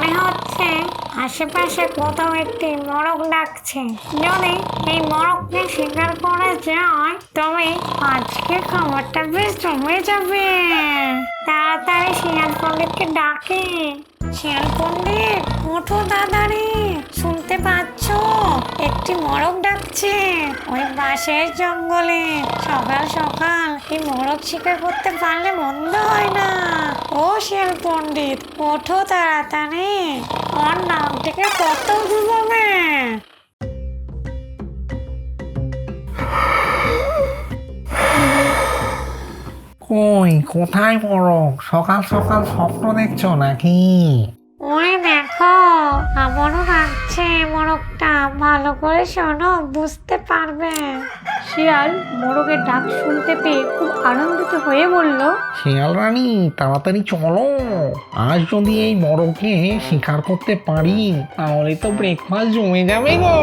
মনে হচ্ছে আশেপাশে কোথাও একটি মোরগ ডাকছে। যদি এই মোরগকে শিকার করা যায় তবে আজকে খাবারটা বেশ জমে যাবে। তাড়াতাড়ি শিয়াল পণ্ডিতকে ডাকে। শিয়াল পণ্ডিত, ওঠো তাড়াতাড়ি, শুনতে পাচ্ছ? একটি মোরগ ডাকছে ওই পাশের জঙ্গলে। সকাল সকাল এই মোরগ শিকার করতে পারলে মন্দ হয় না। ও শিয়াল পণ্ডিত, ওঠো তাড়াতাড়ি, ওর নামটিকে কত ঘুমাবে। কই, কোথায় মোরগ? সকাল সকাল স্বপ্ন দেখছো নাকি? ওই দেখো, আমারও ডাকছে মোরগটা, ভালো করে শোনো, বুঝতে পারবে। শিয়াল মোরগের ডাক শুনতে পেয়ে খুব আনন্দিত হয়ে বলল, শিয়াল রানী, তাড়াতাড়ি চলো। আজ যদি এই মোরগকে শিকার করতে পারি তাহলে তো ব্রেকফাস্ট জমে যাবে গো।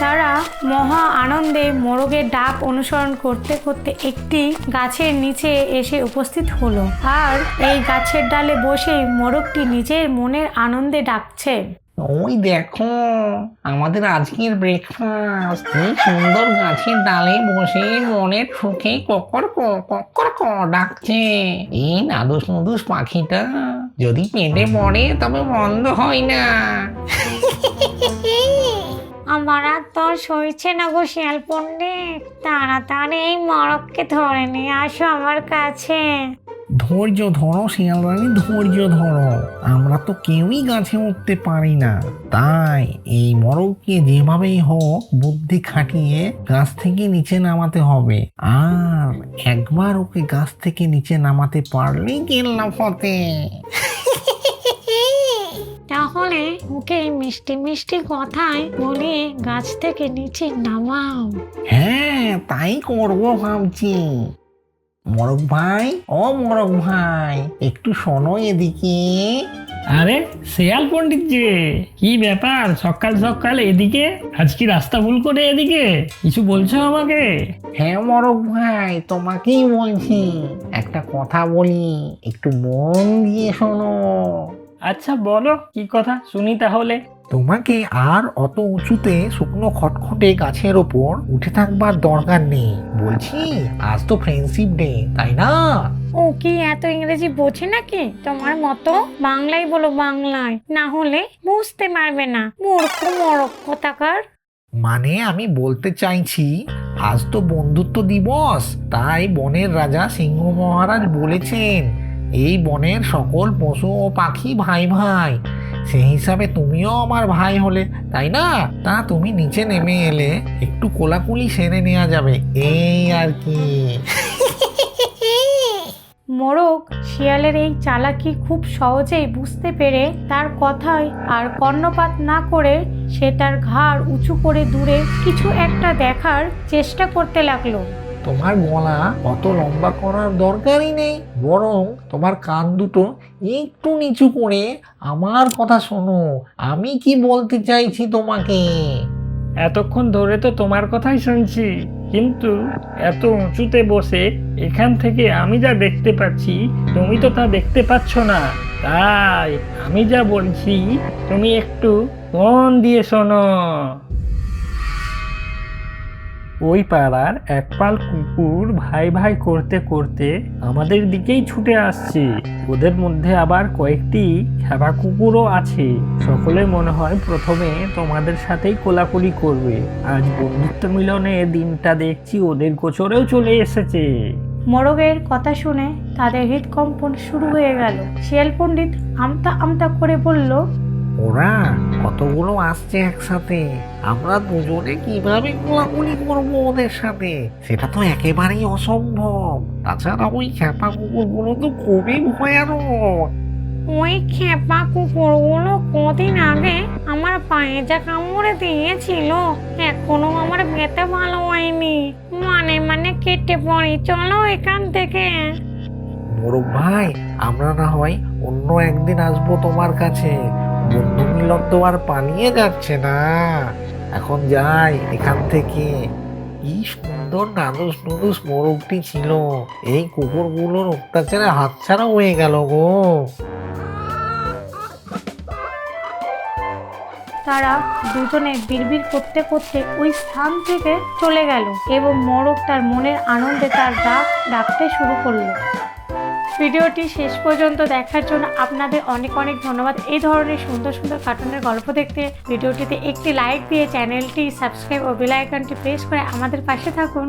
তারা মহা আনন্দে মোরগের ডাক অনুসরণ করতে করতে একটি গাছের নিচে এসে উপস্থিত হলো। আর এই গাছের ডালে বসেই মোরগটি নিজের মনের আনন্দে ডাকছে, ওই দেখো, আমাদের আজকের ব্রেকফাস্ট। এই সুন্দর গাছের ডালে বসে মনের সুখে ককর ককর ক ডাকছে। এই নাদুস নুদুস পাখিটা যদি পেটে পড়ে তবে বন্ধ হয় না। আমার আর তোর সইছে না গো শিয়াল পণ্ডিত, তাড়াতাড়ি এই মোরগকে ধরে নিয়ে আসো আমার কাছে। ধৈর্য ধরো শিয়াল রানী, ধৈর্য ধরো। আমরা তো কেউই গাছে উঠতে পারি না, তাই এই মোরগকে যেভাবেই হোক বুদ্ধি খাটিয়ে গাছ থেকে নিচে নামাতে হবে। আর একবার ওকে গাছ থেকে নিচে নামাতে পারলেই কেল্লা ফতে। তাহলে ওকে এই মিষ্টি মিষ্টি কথায় বলিয়ে গাছ থেকে নিচে নামাও। হ্যাঁ, তাই করবো ভাবছি। মোরগ ভাই, ও মোরগ ভাই, একটু শোনো এদিকে। আরে শিয়াল পণ্ডিত যে, কি ব্যাপার সকাল সকাল এদিকে? আজ কি রাস্তা ভুল করে এদিকে কিছু বলছো আমাকে? হ্যাঁ মোরগ ভাই, তোমাকেই বলছি। একটা কথা বলি, একটু মন দিয়ে শোনো। আচ্ছা বলো, কি কথা শুনি তাহলে। তোমাকে আর অত উঁচুতে শুকনো খটখটে গাছের ওপর উঠে থাকবার দরকার নেই। বলছি, আজ তো ফ্রেন্ডশিপ ডে, তাই না? ও কি এত ইংরেজি বোঝে নাকি তোমার মতো? বাংলায় বলো, বাংলায়, না হলে বুঝতে পারবে না। মূর্খ মোরগ কোথাকার। মানে আমি বলতে চাইছি, আজ তো বন্ধুত্ব দিবস, তাই বনের রাজা সিংহ মহারাজ বলেছেন এই বনের সকল পশু ও পাখি ভাই ভাই। সেই হিসাবে তুমিও আমার ভাই হলে, তাই না? তা তুমি নিচে নেমে এলে একটু কোলাকুলি সেরে নেওয়া যাবে, এই আর কি। মোরগ শিয়ালের এই চালাকি খুব সহজেই বুঝতে পেরে তার কথায় আর কর্ণপাত না করে সে তার ঘাড় উঁচু করে দূরে কিছু একটা দেখার চেষ্টা করতে লাগলো। তোমার গলা অত লম্বা করার দরকারই নেই, বরং তোমার কান দুটো একটু নিচু করে আমার কথা শোনো। আমি কি বলতে চাইছি তোমাকে। এতক্ষণ ধরে তো তোমার কথাই শুনছি, কিন্তু এত উঁচুতে বসে এখান থেকে আমি যা দেখতে পাচ্ছি তুমি তো তা দেখতে পাচ্ছ না। তাই আমি যা বলছি তুমি একটু মন দিয়ে শোনো। ওই পাড়ার এক পাল কুকুর ভাই ভাই করতে করতে আমাদের দিকেই ছুটে আসছে। ওদের মধ্যে আবার কয়েকটি খেপা কুকুরও আছে। সকলে মনে হয় প্রথমে তোমাদের সাথেই কোলাকুলি করবে। আজ বন্ধুত্ব মিলনে দিনটা দেখছি ওদের গোচরেও চলে এসেছে। মোরগের কথা শুনে তাদের হৃদকম্পন শুরু হয়ে গেল। শিয়াল পণ্ডিত আমতা আমতা করে বলল, ওরা কতগুলো আসছে একসাথে, আমরা দুজনে কিভাবে কোলাকুলি করবো ওদের সাথে? সেটা তো একেবারেই অসম্ভব। তাছাড়া ওই খেপা কুকুরগুলো তো খুবই ভয়ানক। ওই খেপা কুকুরগুলো কদিন আগে আমার পায়ে যা কামড়ে দিয়েছিল, এখনো আমার ব্যথা ভালো হয়নি। মানে মানে কেটে পড়ি, চলো এখান থেকে। মোরগ ভাই, আমরা না হয় অন্য একদিন আসবো তোমার কাছে। বন্ধু মিলন তো আর পালিয়ে যাচ্ছে না। এখন যাই এখান থেকে। কি সুন্দর নাদুস নুদুস মোরগটি ছিল, এই কুকুরগুলোর অত্যাচারে হাতছাড়া হয়ে গেল গো। তারা দুজনে বিড়বিড় করতে করতে ওই স্থান থেকে চলে গেল এবং মোরগ তার মনের আনন্দে তার ডাক ডাকতে শুরু করলো। ভিডিওটি শেষ পর্যন্ত দেখার জন্য আপনাদের অনেক অনেক ধন্যবাদ। এই ধরনের সুন্দর সুন্দর কার্টুনের গল্প দেখতে ভিডিওটিতে একটি লাইক দিয়ে চ্যানেলটি সাবস্ক্রাইব ও বেল আইকনটি প্রেস করে আমাদের পাশে থাকুন।